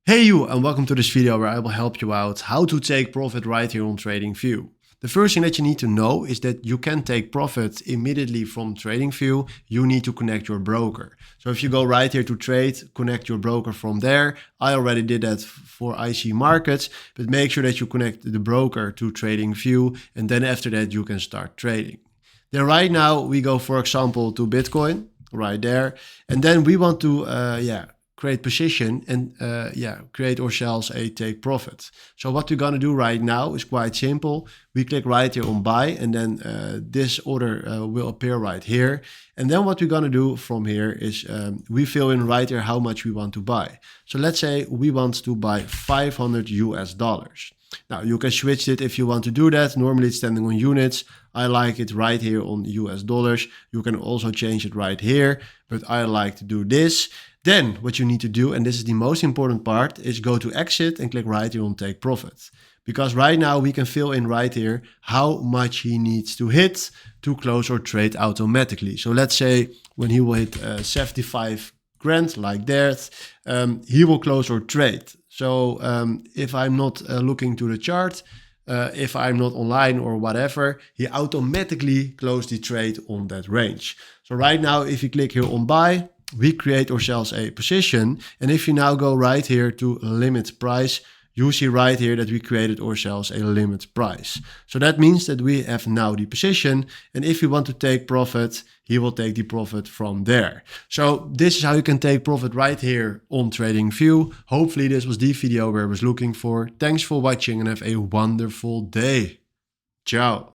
Hey you, and welcome to this video where I will help you out how to take profit right here on Tradingview. The first thing that you need to know is that you can take profit immediately from Tradingview. You need to connect your broker. So if you go right here to trade, connect your broker from there. I already did that for IC markets, but make sure that you connect the broker to Tradingview, and then after that you can start trading. Then right now we go, for example, to Bitcoin right there, and then we want to create position and create ourselves a take profit. So what we're gonna do right now is quite simple. We click right here on buy, and then this order will appear right here. And then what we're gonna do from here is we fill in right here how much we want to buy. So let's say we want to buy $500 US. Now you can switch it if you want to do that. Normally it's standing on units. I like it right here on US dollars. You can also change it right here, but I like to do this. Then what you need to do, and this is the most important part, is go to exit and click right here on take profit. Because right now we can fill in right here how much he needs to hit to close our trade automatically. So let's say when he will hit 75 grand like that, he will close our trade. So if I'm not looking to the chart, if I'm not online or whatever, he automatically closed the trade on that range. So right now, if you click here on buy, we create ourselves a position. And if you now go right here to limit price, you see right here that we created ourselves a limit price. So that means that we have now the position. And if we want to take profit, he will take the profit from there. So this is how you can take profit right here on Tradingview. Hopefully this was the video where I was looking for. Thanks for watching and have a wonderful day. Ciao.